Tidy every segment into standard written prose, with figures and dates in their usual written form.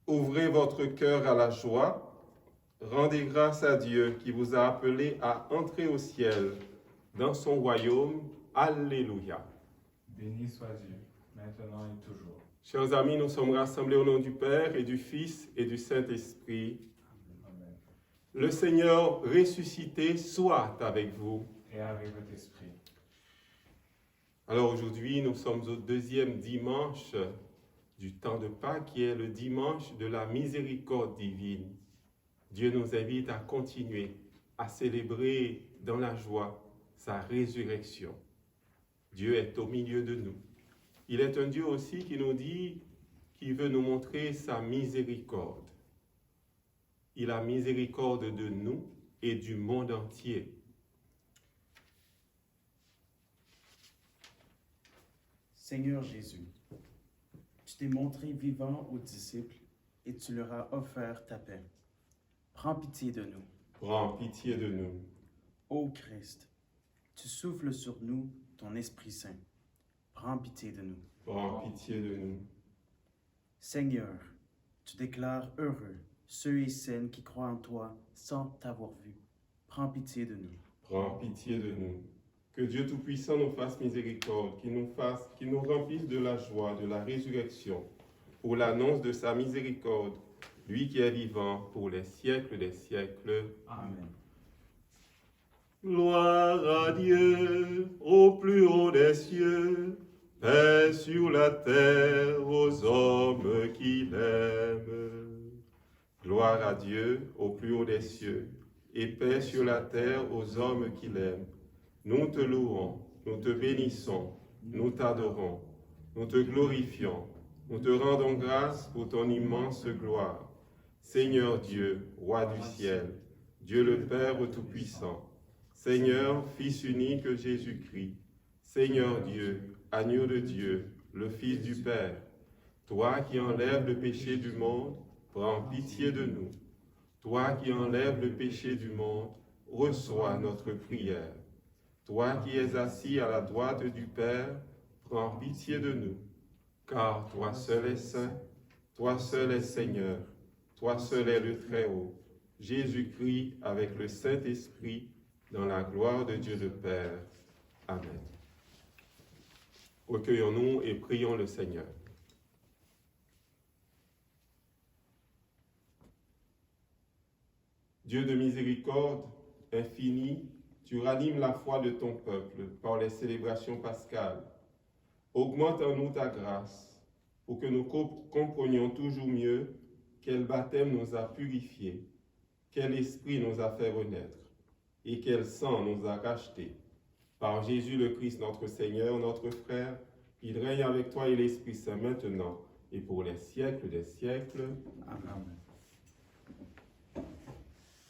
Ouvrez votre cœur à la joie. Rendez grâce à Dieu qui vous a appelé à entrer au ciel, dans son royaume. Alléluia. Béni soit Dieu, maintenant et toujours. Chers amis, nous sommes rassemblés au nom du Père et du Fils et du Saint-Esprit. Amen. Le Seigneur ressuscité soit avec vous. Et avec votre esprit. Alors aujourd'hui, nous sommes au deuxième dimanche du temps de Pâques, qui est le dimanche de la miséricorde divine. Dieu nous invite à continuer à célébrer dans la joie sa résurrection. Dieu est au milieu de nous. Il est un Dieu aussi qui nous dit qu'il veut nous montrer sa miséricorde. Il a miséricorde de nous et du monde entier. Seigneur Jésus, tu t'es montré vivant aux disciples et tu leur as offert ta paix. Prends pitié de nous. Prends pitié de nous. Ô Christ, tu souffles sur nous ton Esprit Saint. Prends pitié de nous. Prends pitié de nous. Seigneur, tu déclares heureux ceux et celles qui croient en toi sans t'avoir vu. Prends pitié de nous. Prends pitié de nous. Que Dieu Tout-Puissant nous fasse miséricorde, qu'il nous remplisse de la joie de la résurrection, pour l'annonce de sa miséricorde, lui qui est vivant pour les siècles des siècles. Amen. Gloire à Dieu au plus haut des cieux, paix sur la terre aux hommes qu'il aime. Gloire à Dieu au plus haut des cieux, et paix sur la terre aux hommes qu'il aime. Nous te louons, nous te bénissons, nous t'adorons, nous te glorifions, nous te rendons grâce pour ton immense gloire. Seigneur Dieu, roi du ciel, Dieu le Père Tout-Puissant, Seigneur, Fils unique Jésus-Christ, Seigneur Dieu, agneau de Dieu, le Fils du Père, toi qui enlèves le péché du monde, prends pitié de nous. Toi qui enlèves le péché du monde, reçois notre prière. Toi qui es assis à la droite du Père, prends pitié de nous. Car toi seul es saint, toi seul es Seigneur, toi seul es le Très-Haut, Jésus-Christ avec le Saint-Esprit, dans la gloire de Dieu le Père. Amen. Recueillons-nous et prions le Seigneur. Dieu de miséricorde infinie, tu ranimes la foi de ton peuple par les célébrations pascales. Augmente en nous ta grâce pour que nous comprenions toujours mieux quel baptême nous a purifiés, quel esprit nous a fait renaître et quel sang nous a rachetés. Par Jésus le Christ, notre Seigneur, notre frère, il règne avec toi et l'Esprit Saint maintenant et pour les siècles des siècles. Amen.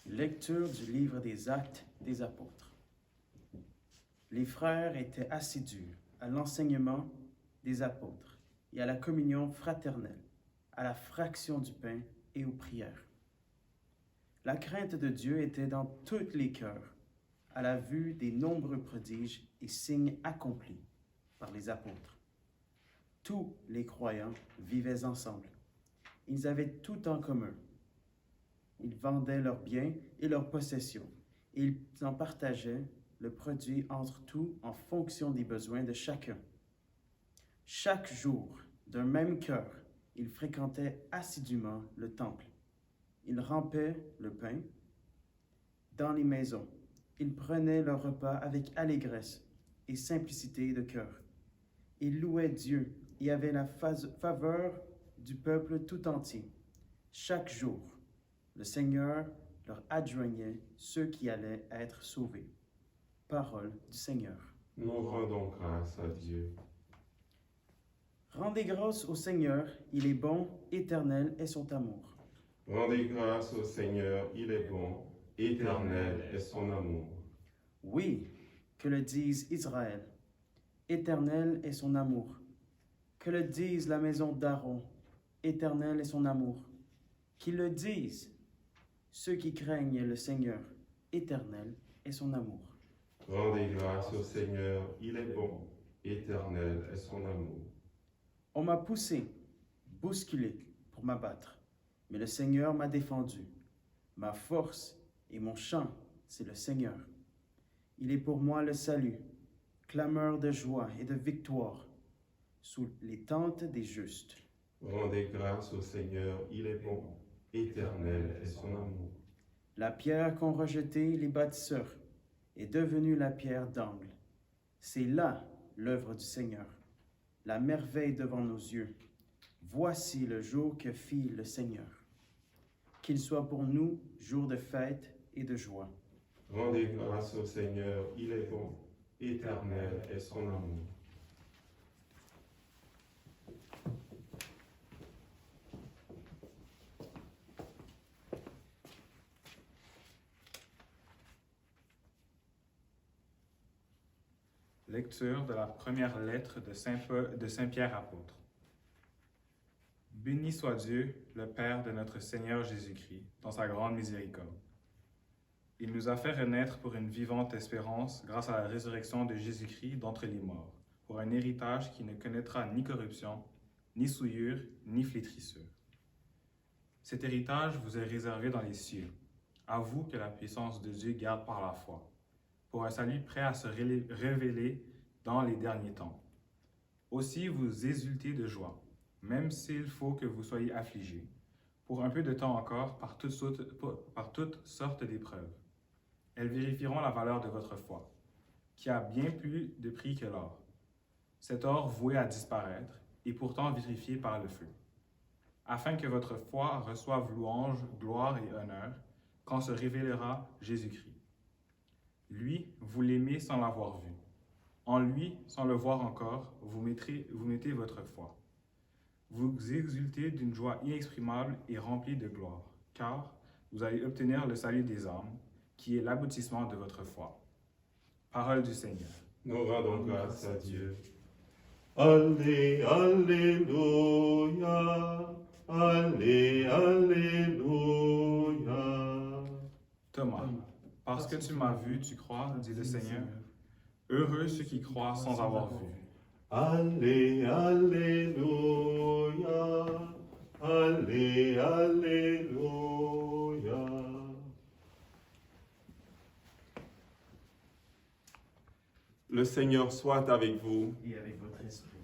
Lecture du livre des Actes des Apôtres. Les frères étaient assidus à l'enseignement des apôtres et à la communion fraternelle, à la fraction du pain et aux prières. La crainte de Dieu était dans tous les cœurs, à la vue des nombreux prodiges et signes accomplis par les apôtres. Tous les croyants vivaient ensemble. Ils avaient tout en commun. Ils vendaient leurs biens et leurs possessions, et ils en partageaient le produit entre tous en fonction des besoins de chacun. Chaque jour, d'un même cœur, ils fréquentaient assidûment le temple. Ils rampaient le pain dans les maisons. Ils prenaient leur repas avec allégresse et simplicité de cœur. Ils louaient Dieu et avaient la faveur du peuple tout entier. Chaque jour, le Seigneur leur adjoignait ceux qui allaient être sauvés. Parole du Seigneur. Nous rendons grâce à Dieu. Rendez grâce au Seigneur, il est bon, éternel est son amour. Rendez grâce au Seigneur, il est bon, éternel est son amour. Oui, que le dise Israël, éternel est son amour. Que le dise la maison d'Aaron, éternel est son amour. Qu'ils le disent ceux qui craignent le Seigneur, éternel est son amour. Rendez grâce au Seigneur, il est bon, éternel est son amour. On m'a poussé, bousculé pour m'abattre, Mais le Seigneur m'a défendu. Ma force et mon chant, c'est le Seigneur. Il est pour moi le salut, clameur de joie et de victoire sous les tentes des justes. Rendez grâce au Seigneur, il est bon, éternel est son amour. La pierre qu'ont rejetée les bâtisseurs est devenue la pierre d'angle. C'est là l'œuvre du Seigneur, la merveille devant nos yeux. Voici le jour que fit le Seigneur. Qu'il soit pour nous jour de fête et de joie. Rendez grâce au Seigneur, il est bon, éternel est son amour. Lecture de la première lettre de Saint Pierre apôtre. Béni soit Dieu, le Père de notre Seigneur Jésus-Christ, dans sa grande miséricorde. Il nous a fait renaître pour une vivante espérance grâce à la résurrection de Jésus-Christ d'entre les morts, pour un héritage qui ne connaîtra ni corruption, ni souillure, ni flétrissure. Cet héritage vous est réservé dans les cieux, à vous que la puissance de Dieu garde par la foi, pour un salut prêt à se révéler dans les derniers temps. Aussi vous exultez de joie, même s'il faut que vous soyez affligés, pour un peu de temps encore par toutes sortes d'épreuves. Elles vérifieront la valeur de votre foi, qui a bien plus de prix que l'or. Cet or voué à disparaître, et pourtant vérifié par le feu, afin que votre foi reçoive louange, gloire et honneur, quand se révélera Jésus-Christ. Lui, vous l'aimez sans l'avoir vu. En lui, sans le voir encore, vous mettez votre foi. Vous exultez d'une joie inexprimable et remplie de gloire, car vous allez obtenir le salut des âmes, qui est l'aboutissement de votre foi. Parole du Seigneur. Nous rendons grâce à Dieu. Allez, alléluia, allez, alléluia. Thomas, parce que tu m'as vu, tu crois, dit le Seigneur. Heureux ceux qui croient sans avoir vu. Allez, alléluia, allez, alléluia. Le Seigneur soit avec vous. Et avec votre esprit.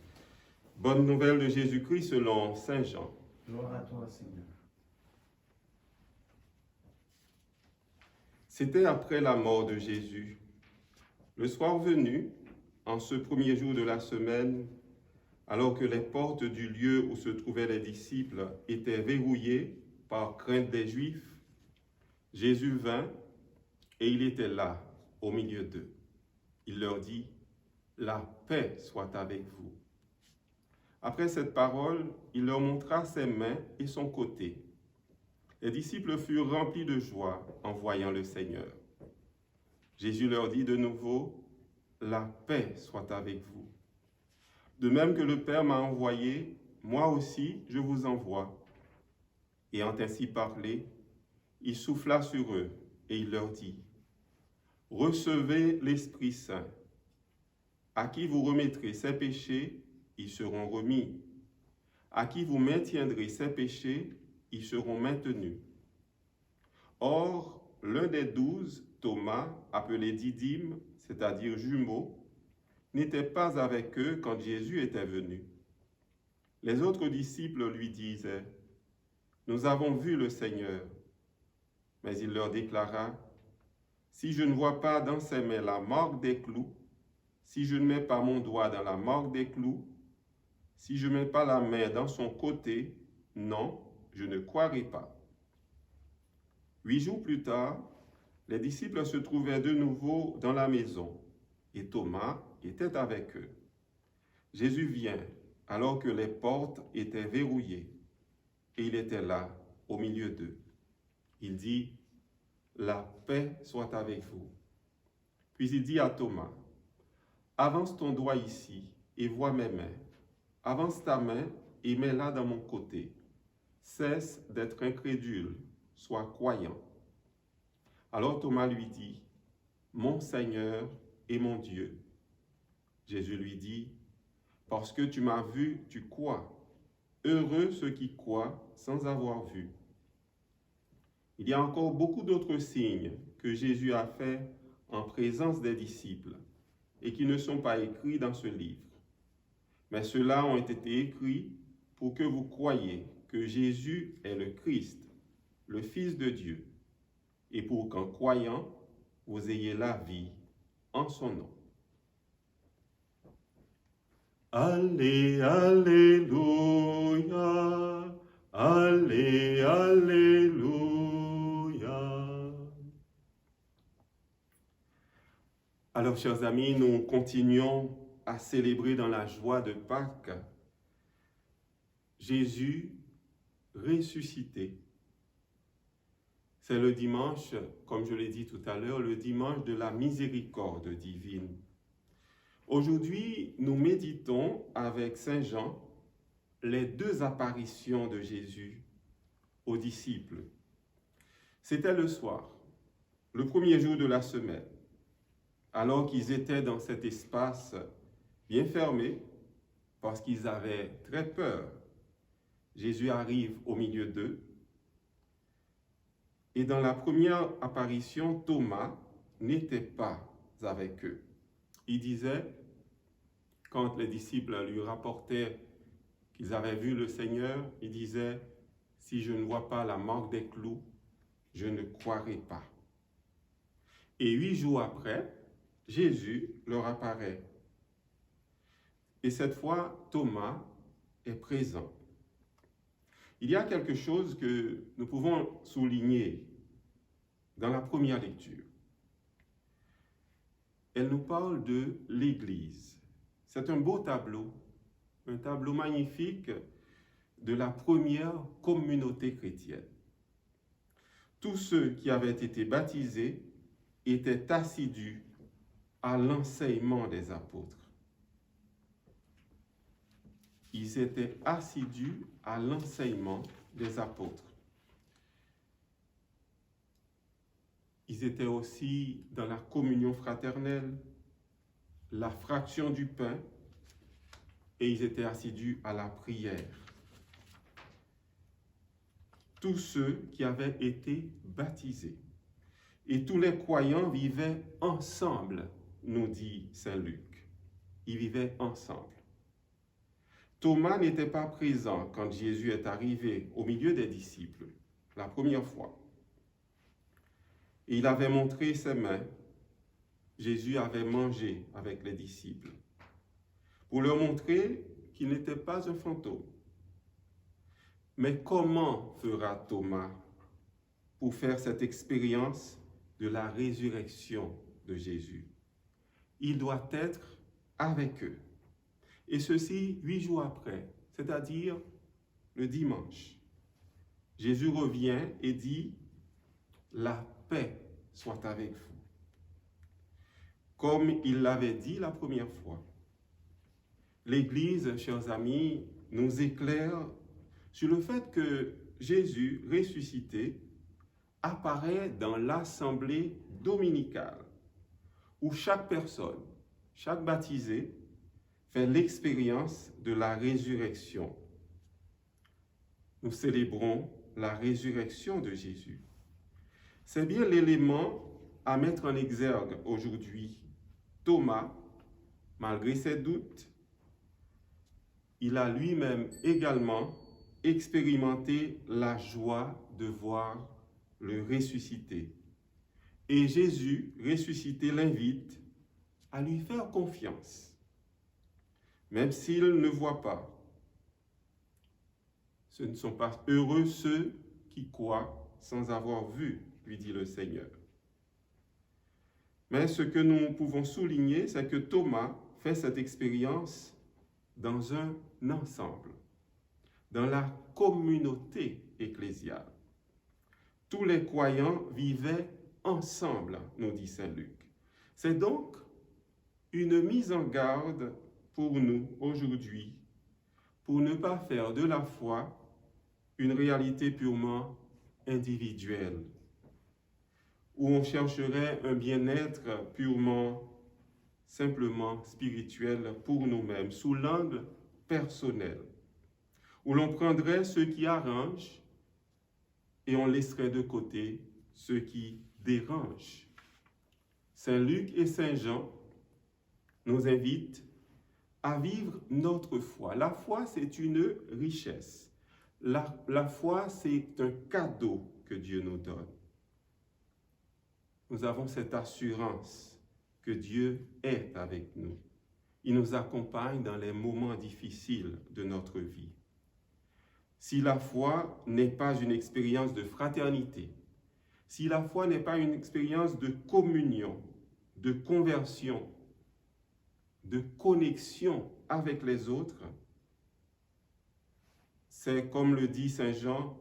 Bonne nouvelle de Jésus-Christ selon Saint Jean. Gloire à toi, Seigneur. C'était après la mort de Jésus. Le soir venu, en ce premier jour de la semaine, alors que les portes du lieu où se trouvaient les disciples étaient verrouillées par crainte des Juifs, Jésus vint et il était là, au milieu d'eux. Il leur dit, « La paix soit avec vous. » Après cette parole, il leur montra ses mains et son côté. Les disciples furent remplis de joie en voyant le Seigneur. Jésus leur dit de nouveau, « La paix soit avec vous. De même que le Père m'a envoyé, moi aussi je vous envoie. » Ayant ainsi parlé, il souffla sur eux et il leur dit, « Recevez l'Esprit Saint. À qui vous remettrez ses péchés, ils seront remis. À qui vous maintiendrez ses péchés, ils seront maintenus. » Or, l'un des 12, Thomas, appelé Didyme, c'est-à-dire jumeau, n'était pas avec eux quand Jésus était venu. Les autres disciples lui disaient, « Nous avons vu le Seigneur. » Mais il leur déclara, « Si je ne vois pas dans ses mains la marque des clous, si je ne mets pas mon doigt dans la marque des clous, si je ne mets pas la main dans son côté, non, je ne croirai pas. » 8 jours plus tard, les disciples se trouvaient de nouveau dans la maison, et Thomas était avec eux. Jésus vient alors que les portes étaient verrouillées, et il était là, au milieu d'eux. Il dit, « La paix soit avec vous. » Puis il dit à Thomas, « Avance ton doigt ici et vois mes mains. Avance ta main et mets-la dans mon côté. Cesse d'être incrédule, sois croyant. » Alors Thomas lui dit, « Mon Seigneur et mon Dieu. » Jésus lui dit, « Parce que tu m'as vu, tu crois. Heureux ceux qui croient sans avoir vu. Il y a encore beaucoup d'autres signes que Jésus a faits en présence des disciples et qui ne sont pas écrits dans ce livre. Mais ceux-là ont été écrits pour que vous croyiez que Jésus est le Christ, le Fils de Dieu, et pour qu'en croyant, vous ayez la vie en son nom. Allez, alléluia, allez, alléluia. Alors, chers amis, nous continuons à célébrer dans la joie de Pâques Jésus ressuscité. C'est le dimanche, comme je l'ai dit tout à l'heure, le dimanche de la miséricorde divine. Aujourd'hui, nous méditons avec Saint Jean les deux apparitions de Jésus aux disciples. C'était le soir, le premier jour de la semaine, alors qu'ils étaient dans cet espace bien fermé, parce qu'ils avaient très peur. Jésus arrive au milieu d'eux. Et dans la première apparition, Thomas n'était pas avec eux. Il disait, quand les disciples lui rapportaient qu'ils avaient vu le Seigneur, il disait, « Si je ne vois pas la marque des clous, je ne croirai pas. » Et 8 jours après, Jésus leur apparaît. Et cette fois, Thomas est présent. Il y a quelque chose que nous pouvons souligner dans la première lecture. Elle nous parle de l'Église. C'est un beau tableau, un tableau magnifique de la première communauté chrétienne. Tous ceux qui avaient été baptisés étaient assidus à l'enseignement des apôtres. Ils étaient assidus à l'enseignement des apôtres. Ils étaient aussi dans la communion fraternelle, la fraction du pain, et ils étaient assidus à la prière. Tous ceux qui avaient été baptisés. Et tous les croyants vivaient ensemble, nous dit Saint Luc. Ils vivaient ensemble. Thomas n'était pas présent quand Jésus est arrivé au milieu des disciples, la première fois. Et il avait montré ses mains. Jésus avait mangé avec les disciples pour leur montrer qu'il n'était pas un fantôme. Mais comment fera Thomas pour faire cette expérience de la résurrection de Jésus? Il doit être avec eux. Et ceci 8 jours après, c'est-à-dire le dimanche. Jésus revient et dit, « La paix soit avec vous. » Comme il l'avait dit la première fois. L'Église, chers amis, nous éclaire sur le fait que Jésus ressuscité apparaît dans l'assemblée dominicale, où chaque personne, chaque baptisé, fait l'expérience de la résurrection. Nous célébrons la résurrection de Jésus. C'est bien l'élément à mettre en exergue aujourd'hui. Thomas, malgré ses doutes, il a lui-même également expérimenté la joie de voir le ressuscité. Et Jésus, ressuscité, l'invite à lui faire confiance. Même s'il ne voit pas. Ce ne sont pas heureux ceux qui croient sans avoir vu, lui dit le Seigneur. Mais ce que nous pouvons souligner, c'est que Thomas fait cette expérience dans un ensemble, dans la communauté ecclésiale. Tous les croyants vivaient ensemble, nous dit Saint Luc. C'est donc une mise en garde pour nous aujourd'hui, pour ne pas faire de la foi une réalité purement individuelle, où on chercherait un bien-être purement, simplement spirituel pour nous-mêmes, sous l'angle personnel, où l'on prendrait ce qui arrange et on laisserait de côté ce qui dérange. Saint Luc et Saint Jean nous invitent à vivre notre foi. La foi, c'est une richesse. La foi, c'est un cadeau que Dieu nous donne. Nous avons cette assurance que Dieu est avec nous. Il nous accompagne dans les moments difficiles de notre vie. Si la foi n'est pas une expérience de fraternité, si la foi n'est pas une expérience de communion, de conversion, de connexion avec les autres, c'est comme le dit Saint Jean,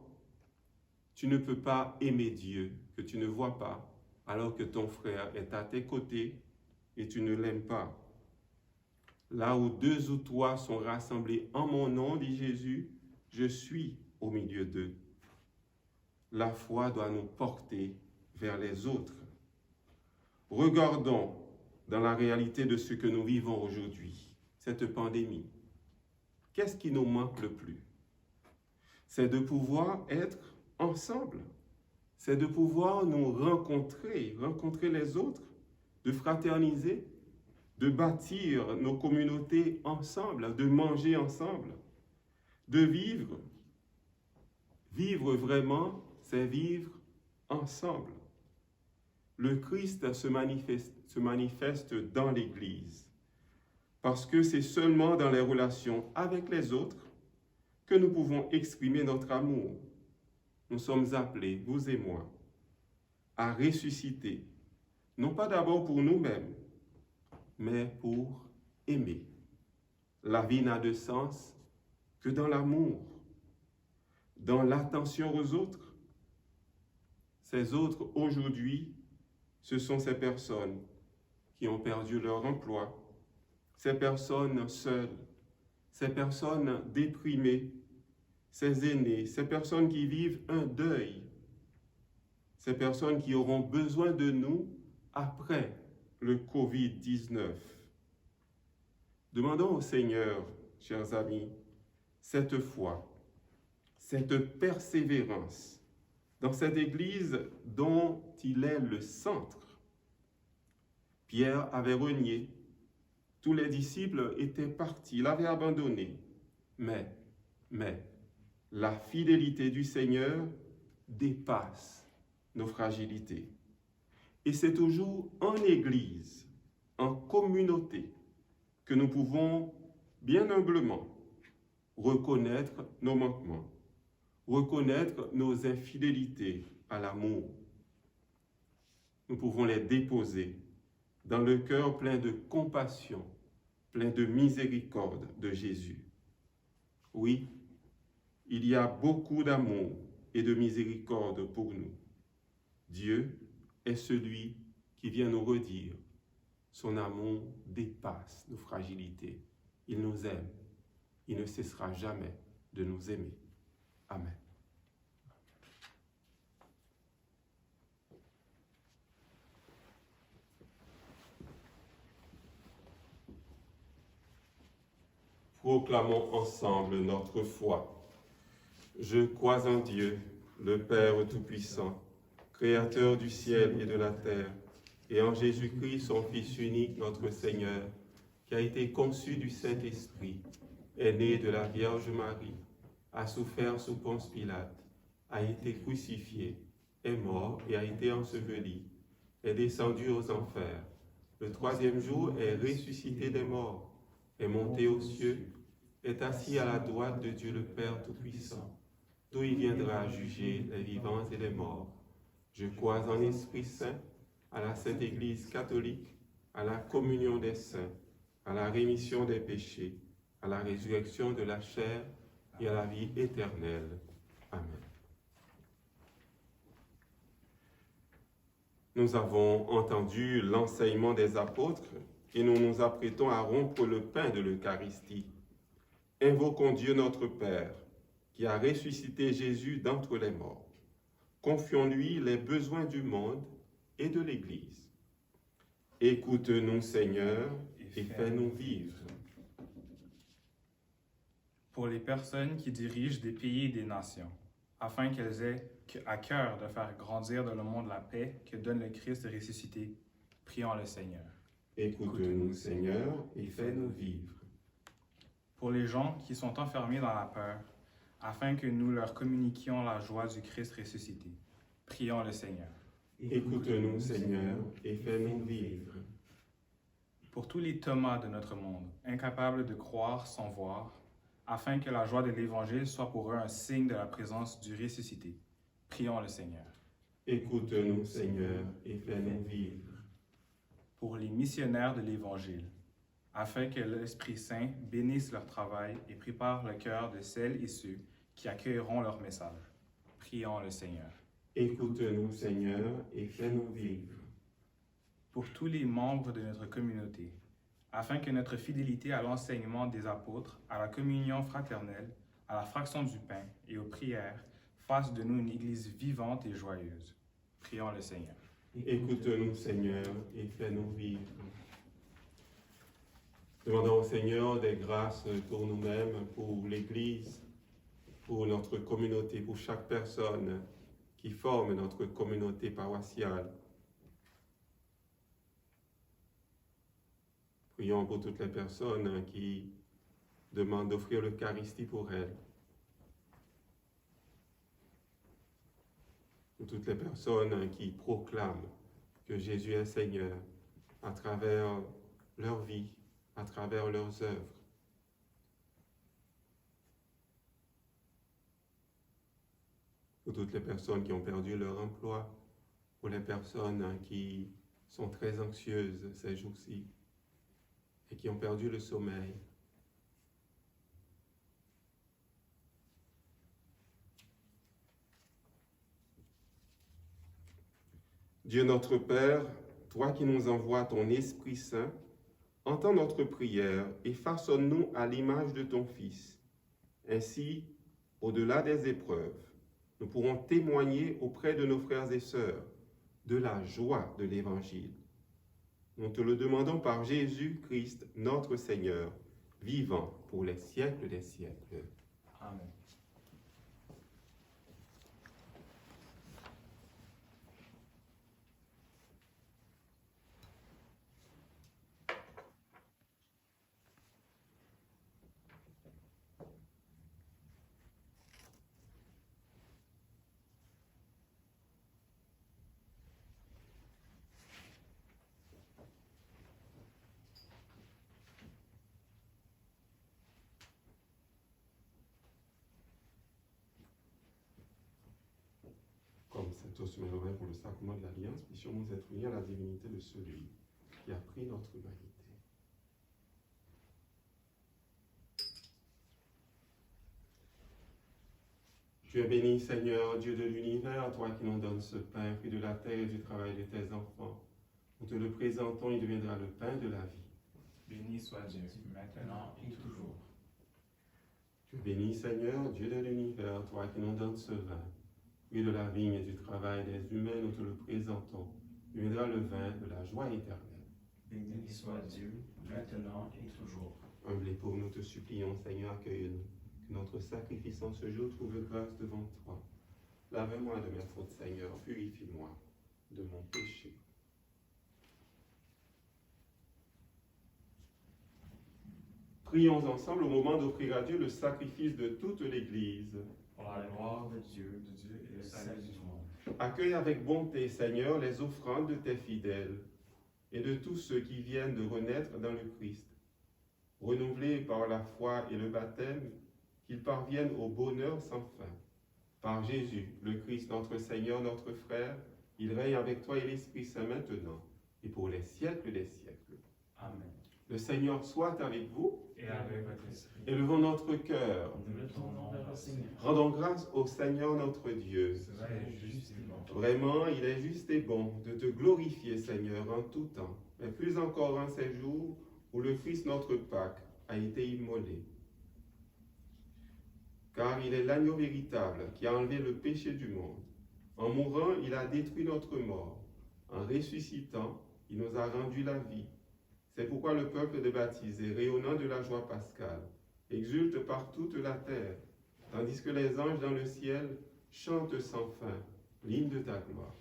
tu ne peux pas aimer Dieu que tu ne vois pas, alors que ton frère est à tes côtés et tu ne l'aimes pas. Là où 2 ou 3 sont rassemblés en mon nom, dit Jésus, je suis au milieu d'eux. La foi doit nous porter vers les autres. Regardons dans la réalité de ce que nous vivons aujourd'hui, cette pandémie. Qu'est-ce qui nous manque le plus? C'est de pouvoir être ensemble. C'est de pouvoir nous rencontrer les autres, de fraterniser, de bâtir nos communautés ensemble, de manger ensemble, de vivre. Vivre vraiment, c'est vivre ensemble. Le Christ se manifeste dans l'Église, parce que c'est seulement dans les relations avec les autres que nous pouvons exprimer notre amour. Nous sommes appelés, vous et moi, à ressusciter, non pas d'abord pour nous-mêmes, mais pour aimer. La vie n'a de sens que dans l'amour, dans l'attention aux autres. Ces autres, aujourd'hui, ce sont ces personnes qui ont perdu leur emploi, ces personnes seules, ces personnes déprimées, ces aînés, ces personnes qui vivent un deuil, ces personnes qui auront besoin de nous après le Covid-19. Demandons au Seigneur, chers amis, cette foi, cette persévérance dans cette Église dont il est le centre. Pierre avait renié, tous les disciples étaient partis, l'avaient abandonné, mais la fidélité du Seigneur dépasse nos fragilités. Et c'est toujours en Église, en communauté, que nous pouvons bien humblement reconnaître nos manquements, reconnaître nos infidélités à l'amour. Nous pouvons les déposer dans le cœur plein de compassion, plein de miséricorde de Jésus. Oui, il y a beaucoup d'amour et de miséricorde pour nous. Dieu est celui qui vient nous redire son amour dépasse nos fragilités. Il nous aime. Il ne cessera jamais de nous aimer. Amen. Proclamons ensemble notre foi. Je crois en Dieu, le Père Tout-Puissant, Créateur du ciel et de la terre, et en Jésus-Christ, son Fils unique, notre Seigneur, qui a été conçu du Saint-Esprit, est né de la Vierge Marie, a souffert sous Ponce Pilate, a été crucifié, est mort et a été enseveli, est descendu aux enfers. Le 3e jour est ressuscité des morts, est monté aux cieux, est assis à la droite de Dieu le Père Tout-Puissant, d'où il viendra juger les vivants et les morts. Je crois en Esprit Saint, à la Sainte Église catholique, à la communion des saints, à la rémission des péchés, à la résurrection de la chair et à la vie éternelle. Amen. Nous avons entendu l'enseignement des apôtres et nous nous apprêtons à rompre le pain de l'Eucharistie. Invoquons Dieu notre Père, qui a ressuscité Jésus d'entre les morts. Confions-lui les besoins du monde et de l'Église. Écoute-nous, Seigneur, et fais-nous vivre. Pour les personnes qui dirigent des pays et des nations, afin qu'elles aient à cœur de faire grandir dans le monde la paix que donne le Christ ressuscité. Prions le Seigneur. Écoute-nous, Seigneur, et fais-nous vivre. Pour les gens qui sont enfermés dans la peur, afin que nous leur communiquions la joie du Christ ressuscité. Prions le Seigneur. Écoute-nous, Seigneur, et fais-nous vivre. Pour tous les Thomas de notre monde, incapables de croire sans voir, afin que la joie de l'Évangile soit pour eux un signe de la présence du ressuscité. Prions le Seigneur. Écoute-nous, Seigneur, et fais-nous vivre. Pour les missionnaires de l'Évangile, afin que l'Esprit Saint bénisse leur travail et prépare le cœur de celles et ceux qui accueilleront leur message. Prions le Seigneur. Écoute-nous, Seigneur, et fais-nous vivre. Pour tous les membres de notre communauté, afin que notre fidélité à l'enseignement des apôtres, à la communion fraternelle, à la fraction du pain et aux prières fasse de nous une Église vivante et joyeuse. Prions le Seigneur. Écoute-nous, Seigneur, et fais-nous vivre. Demandons au Seigneur des grâces pour nous-mêmes, pour l'Église, pour notre communauté, pour chaque personne qui forme notre communauté paroissiale. Prions pour toutes les personnes qui demandent d'offrir l'Eucharistie pour elles. Pour toutes les personnes qui proclament que Jésus est Seigneur à travers leur vie, à travers leurs œuvres. Pour toutes les personnes qui ont perdu leur emploi, pour les personnes qui sont très anxieuses ces jours-ci et qui ont perdu le sommeil. Dieu notre Père, toi qui nous envoies ton Esprit Saint, entends notre prière et façonne-nous à l'image de ton Fils. Ainsi, au-delà des épreuves, nous pourrons témoigner auprès de nos frères et sœurs de la joie de l'Évangile. Nous te le demandons par Jésus-Christ, notre Seigneur, vivant pour les siècles des siècles. Amen. Comme Saint Osméloré pour le sacrement de l'Alliance, puissions nous être unis à la divinité de celui qui a pris notre humanité. Tu es béni, Seigneur, Dieu de l'univers, toi qui nous donnes ce pain, fruit de la terre et du travail de tes enfants. Nous te le présentons, il deviendra le pain de la vie. Béni soit Dieu, maintenant et toujours. Tu es béni, Seigneur, Dieu de l'univers, toi qui nous donnes ce vin, fruit de la vigne et du travail des humains, nous te le présentons. Il deviendra le vin de la joie éternelle. Béni soit Dieu, maintenant et toujours. Humble et pauvre, nous te supplions, Seigneur, accueille-nous. Que notre sacrifice en ce jour trouve grâce devant toi. Lave-moi de mes fautes, Seigneur, purifie-moi de mon péché. Prions ensemble au moment d'offrir à Dieu le sacrifice de toute l'Église. Pour la gloire de Dieu et le salut du monde. Accueille avec bonté, Seigneur, les offrandes de tes fidèles et de tous ceux qui viennent de renaître dans le Christ. Renouvelés par la foi et le baptême, qu'ils parviennent au bonheur sans fin. Par Jésus, le Christ, notre Seigneur, notre frère, il règne avec toi et l'Esprit Saint maintenant et pour les siècles des siècles. Amen. Le Seigneur soit avec vous. Et avec votre esprit. Élevons notre cœur. Nous le tournons vers le Seigneur. Rendons grâce au Seigneur notre Dieu. Cela est juste et bon. Vraiment, il est juste et bon de te glorifier, Seigneur, en tout temps, mais plus encore en ces jours où le Christ, notre Pâque, a été immolé. Car il est l'agneau véritable qui a enlevé le péché du monde. En mourant, il a détruit notre mort. En ressuscitant, il nous a rendu la vie. C'est pourquoi le peuple de baptisés, rayonnant de la joie pascale, exulte par toute la terre, tandis que les anges dans le ciel chante sans fin l'hymne de ta gloire.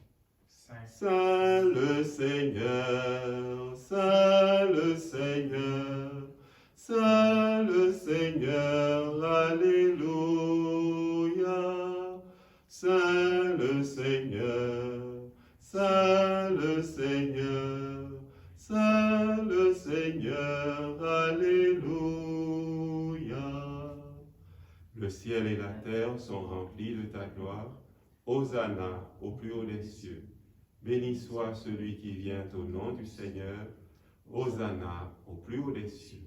Saint, Saint le Seigneur, Saint le Seigneur, Saint le Seigneur, Alléluia. Saint le Seigneur, Saint le Seigneur, Saint le Seigneur, Alléluia. Le ciel et la terre sont remplis de ta gloire. Hosanna au plus haut des cieux. Béni soit celui qui vient au nom du Seigneur. Hosanna au plus haut des cieux.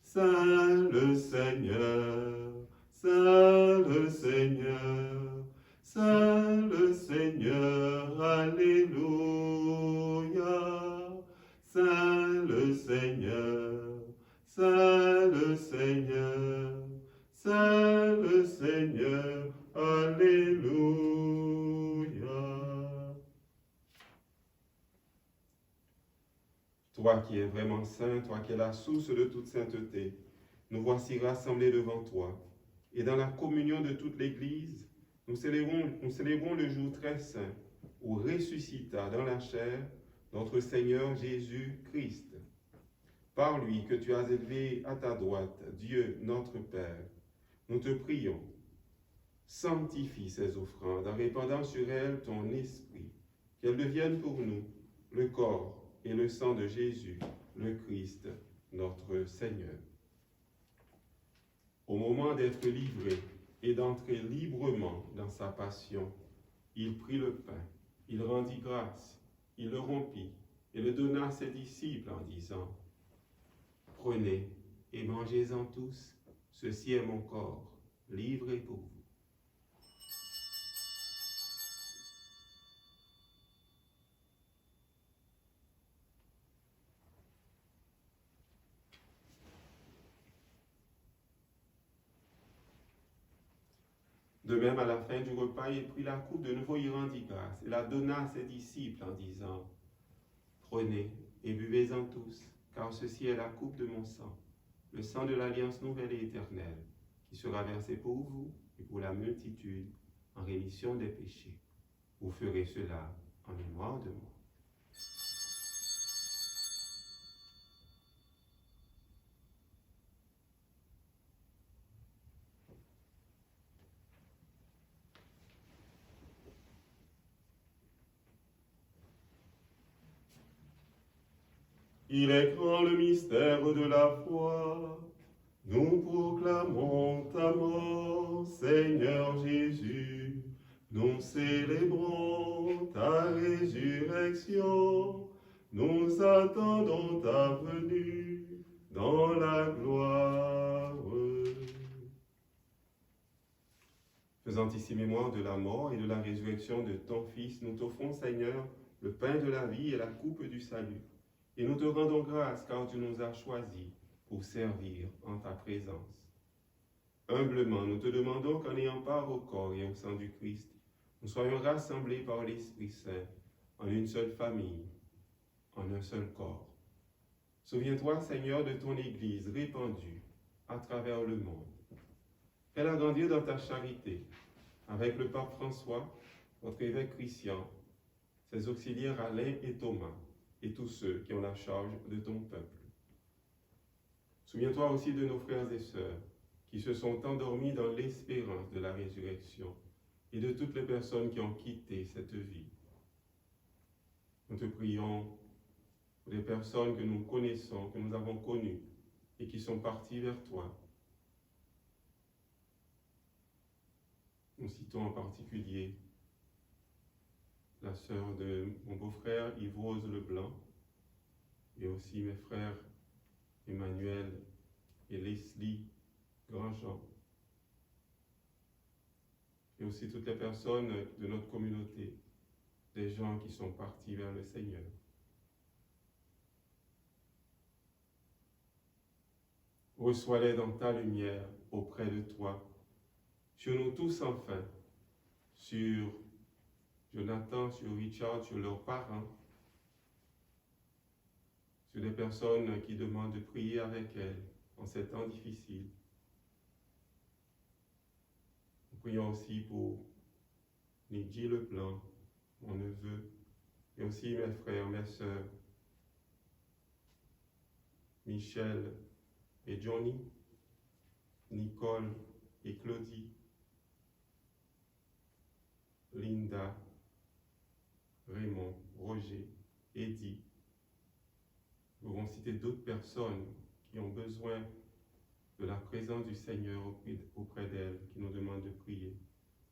Saint le Seigneur, Saint le Seigneur, Saint le Seigneur, Alléluia. Saint le Seigneur, Saint le Seigneur, Saint le Seigneur, Alléluia. Toi qui es vraiment saint, toi qui es la source de toute sainteté, nous voici rassemblés devant toi. Et dans la communion de toute l'Église, nous célébrons le jour très saint où ressuscita dans la chair notre Seigneur Jésus-Christ. Par lui que tu as élevé à ta droite, Dieu notre Père, nous te prions. Sanctifie ces offrandes en répandant sur elles ton esprit, qu'elles deviennent pour nous le corps et le sang de Jésus, le Christ, notre Seigneur. Au moment d'être livré et d'entrer librement dans sa passion, il prit le pain, il rendit grâce, il le rompit et le donna à ses disciples en disant : « Prenez et mangez-en tous, ceci est mon corps, livré pour vous. » De même, à la fin du repas, il prit la coupe, de nouveau il rendit grâce et la donna à ses disciples en disant : « Prenez et buvez-en tous, car ceci est la coupe de mon sang, le sang de l'alliance nouvelle et éternelle, qui sera versé pour vous et pour la multitude en rémission des péchés. Vous ferez cela en mémoire de moi. » Il est grand le mystère de la foi. Nous proclamons ta mort, Seigneur Jésus. Nous célébrons ta résurrection. Nous attendons ta venue dans la gloire. Faisant ici mémoire de la mort et de la résurrection de ton Fils, nous t'offrons, Seigneur, le pain de la vie et la coupe du salut. Et nous te rendons grâce car tu nous as choisis pour servir en ta présence. Humblement, nous te demandons qu'en ayant part au corps et au sang du Christ, nous soyons rassemblés par l'Esprit Saint en une seule famille, en un seul corps. Souviens-toi, Seigneur, de ton Église répandue à travers le monde. Fais-la grandir dans ta charité, avec le pape François, notre évêque Christian, ses auxiliaires Alain et Thomas, et tous ceux qui ont la charge de ton peuple. Souviens-toi aussi de nos frères et sœurs qui se sont endormis dans l'espérance de la résurrection et de toutes les personnes qui ont quitté cette vie. Nous te prions pour les personnes que nous connaissons, que nous avons connues et qui sont parties vers toi. Nous citons en particulier la sœur de mon beau-frère Yves-Rose Leblanc, et aussi mes frères Emmanuel et Leslie Grandjean, et aussi toutes les personnes de notre communauté, des gens qui sont partis vers le Seigneur. Reçois-les dans ta lumière auprès de toi, sur nous tous enfin, sur Jonathan, sur Richard, sur leurs parents, sur des personnes qui demandent de prier avec elles en ces temps difficiles. Nous prions aussi pour Nidji Leblanc, mon neveu, et aussi mes frères, mes sœurs, Michel et Johnny, Nicole et Claudie, Linda, Raymond, Roger, Eddie. Nous pouvons citer d'autres personnes qui ont besoin de la présence du Seigneur auprès d'elles, qui nous demandent de prier.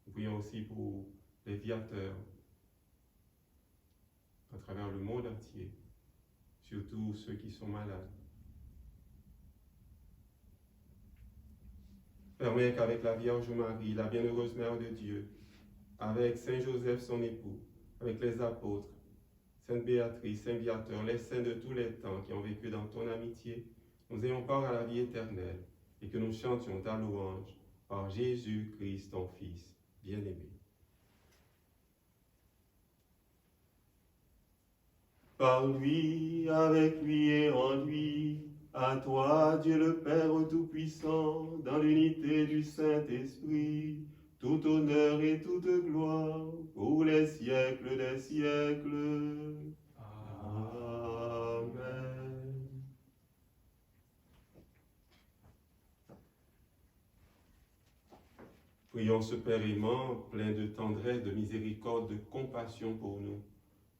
Nous prions aussi pour les viateurs à travers le monde entier, surtout ceux qui sont malades. Permets qu'avec la Vierge Marie, la bienheureuse Mère de Dieu, avec Saint Joseph son époux, avec les apôtres, Sainte Béatrice, Saint Viateur, les saints de tous les temps qui ont vécu dans ton amitié, nous ayons part à la vie éternelle et que nous chantions ta louange par Jésus-Christ, ton Fils bien-aimé. Par lui, avec lui et en lui, à toi, Dieu le Père Tout-Puissant, dans l'unité du Saint-Esprit, tout honneur et toute gloire pour les siècles des siècles. Amen. Prions ce Père aimant, plein de tendresse, de miséricorde, de compassion pour nous.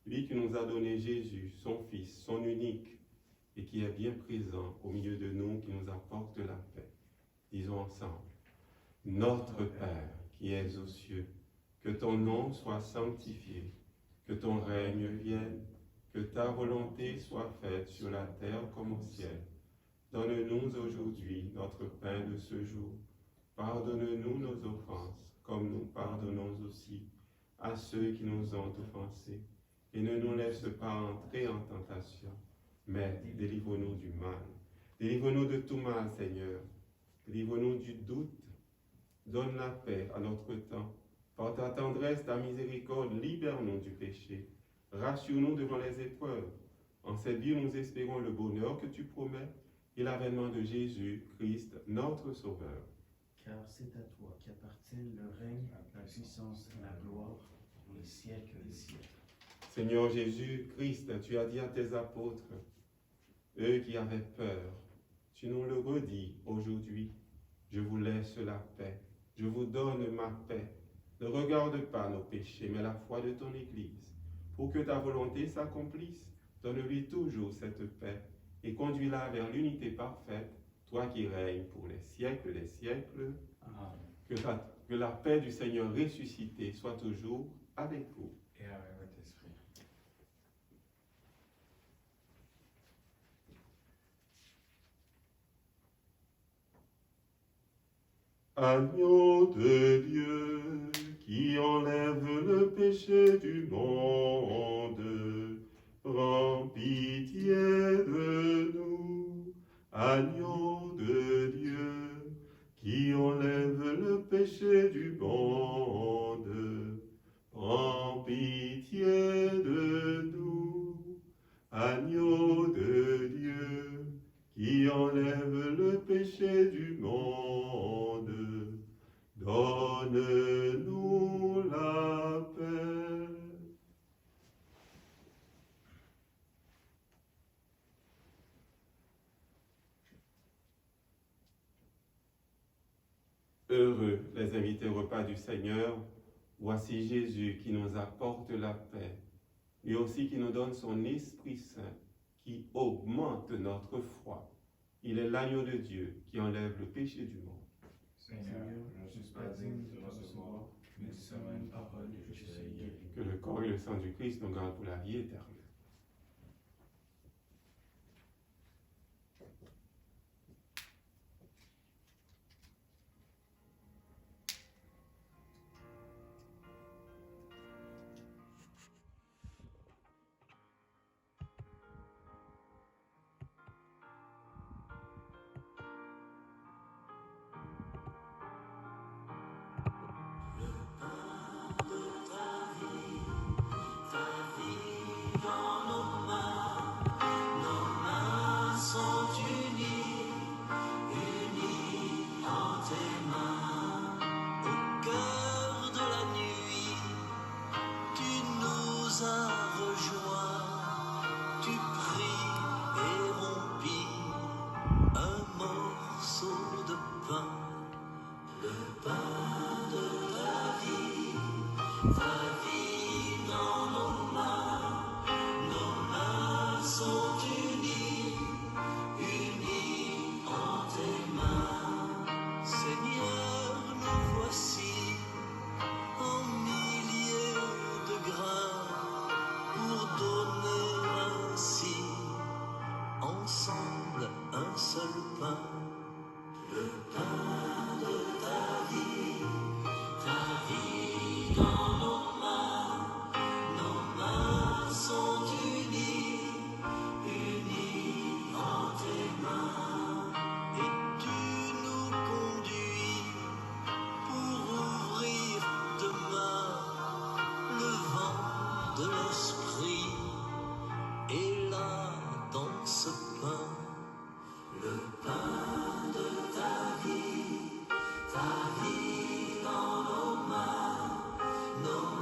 Lui qui nous a donné Jésus, son Fils, son unique, et qui est bien présent au milieu de nous, qui nous apporte la paix. Disons ensemble, Notre Père qui es aux cieux, que ton nom soit sanctifié, que ton règne vienne, que ta volonté soit faite sur la terre comme au ciel. Donne-nous aujourd'hui notre pain de ce jour. Pardonne-nous nos offenses, comme nous pardonnons aussi à ceux qui nous ont offensés. Et ne nous laisse pas entrer en tentation, mais délivre-nous du mal. Délivre-nous de tout mal, Seigneur. Délivre-nous du doute. Donne la paix à notre temps. Par ta tendresse, ta miséricorde, libère-nous du péché. Rassure-nous devant les épreuves. En cette vie, nous espérons le bonheur que tu promets et l'avènement de Jésus-Christ, notre Sauveur. Car c'est à toi qu'appartiennent le règne, la puissance et la gloire pour les siècles des siècles. Seigneur Jésus-Christ, tu as dit à tes apôtres, eux qui avaient peur, tu nous le redis aujourd'hui, je vous laisse la paix, je vous donne ma paix. Ne regarde pas nos péchés, mais la foi de ton Église. Pour que ta volonté s'accomplisse, donne-lui toujours cette paix et conduis-la vers l'unité parfaite, toi qui règnes pour les siècles des siècles. Amen. Que la paix du Seigneur ressuscité soit toujours avec vous. Et avec votre esprit. Agneau de Dieu, qui enlève le péché du monde, prends pitié de nous. Agneau de Dieu, qui enlève le péché du monde, prends pitié de nous. Agneau de Dieu, qui enlève le péché du monde, donne-nous la paix. Heureux les invités au repas du Seigneur, voici Jésus qui nous apporte la paix, lui aussi qui nous donne son Esprit Saint, qui augmente notre foi. Il est l'agneau de Dieu qui enlève le péché du monde. Seigneur, je ne suis pas digne de recevoir, mais seulement une parole et je serai guéri. Que le corps et le sang du Christ nous gardent pour la vie éternelle. morceau de pain, le pain de ta vie dans nos mains sont unies, unies en tes mains. Seigneur, nous voici en milliers de grains pour donner ainsi ensemble un seul pain, le pain de ta vie dans nos mains sont unies, unies en tes mains, et tu nous conduis pour ouvrir demain le vent de l'esprit, et là dans ce pain, le pain de ta vie dans nos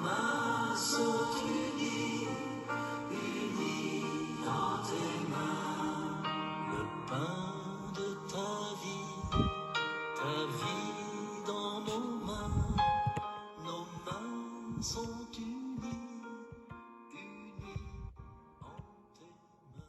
mains sont unies, unies en tes mains, le pain de ta vie dans nos mains sont unies, unies en tes mains.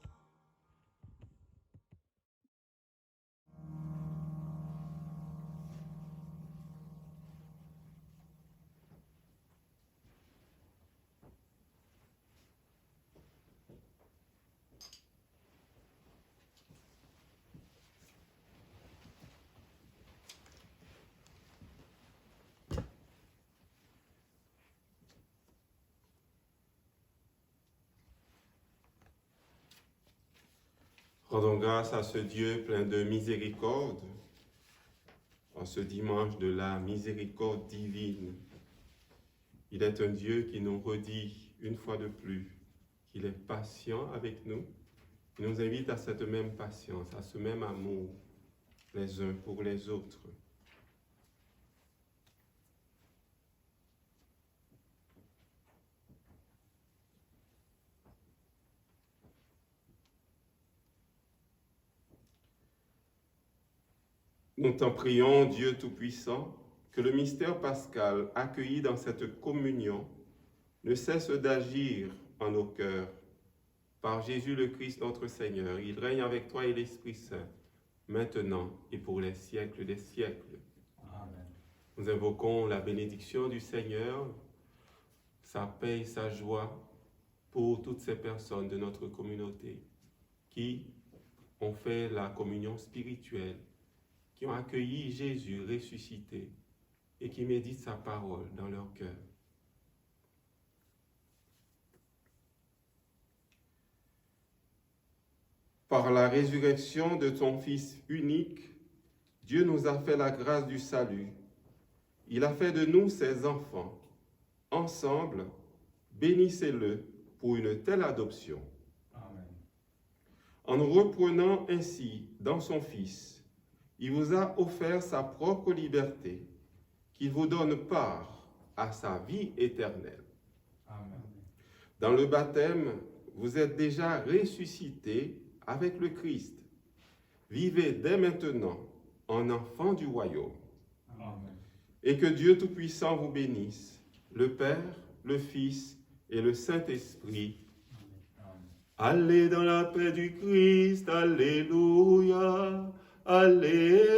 Rendons grâce à ce Dieu plein de miséricorde, en ce dimanche de la miséricorde divine. Il est un Dieu qui nous redit une fois de plus qu'il est patient avec nous. Il nous invite à cette même patience, à ce même amour, les uns pour les autres. Nous t'en prions, Dieu Tout-Puissant, que le mystère pascal accueilli dans cette communion ne cesse d'agir en nos cœurs. Par Jésus le Christ notre Seigneur, il règne avec toi et l'Esprit Saint, maintenant et pour les siècles des siècles. Amen. Nous invoquons la bénédiction du Seigneur, sa paix et sa joie pour toutes ces personnes de notre communauté qui ont fait la communion spirituelle, qui ont accueilli Jésus ressuscité et qui méditent sa parole dans leur cœur. Par la résurrection de ton Fils unique, Dieu nous a fait la grâce du salut. Il a fait de nous ses enfants. Ensemble, bénissez-le pour une telle adoption. Amen. En nous reprenant ainsi dans son Fils, il vous a offert sa propre liberté, qu'il vous donne part à sa vie éternelle. Amen. Dans le baptême, vous êtes déjà ressuscités avec le Christ. Vivez dès maintenant en enfants du royaume. Amen. Et que Dieu Tout-Puissant vous bénisse, le Père, le Fils et le Saint-Esprit. Amen. Allez dans la paix du Christ, alléluia. Alléluia.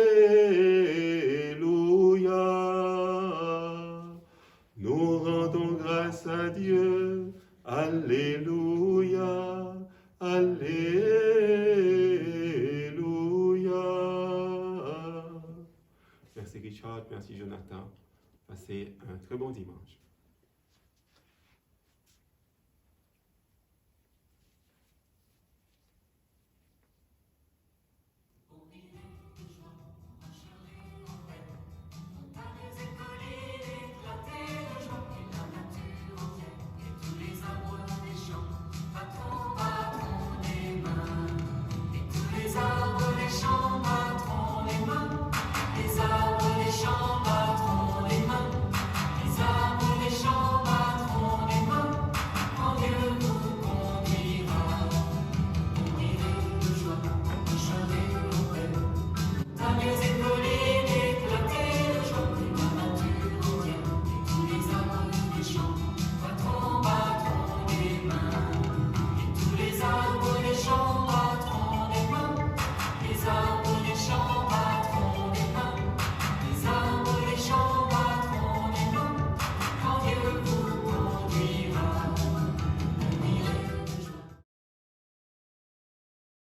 Nous rendons grâce à Dieu. Alléluia. Alléluia. Merci Richard, merci Jonathan. Passez un très bon dimanche.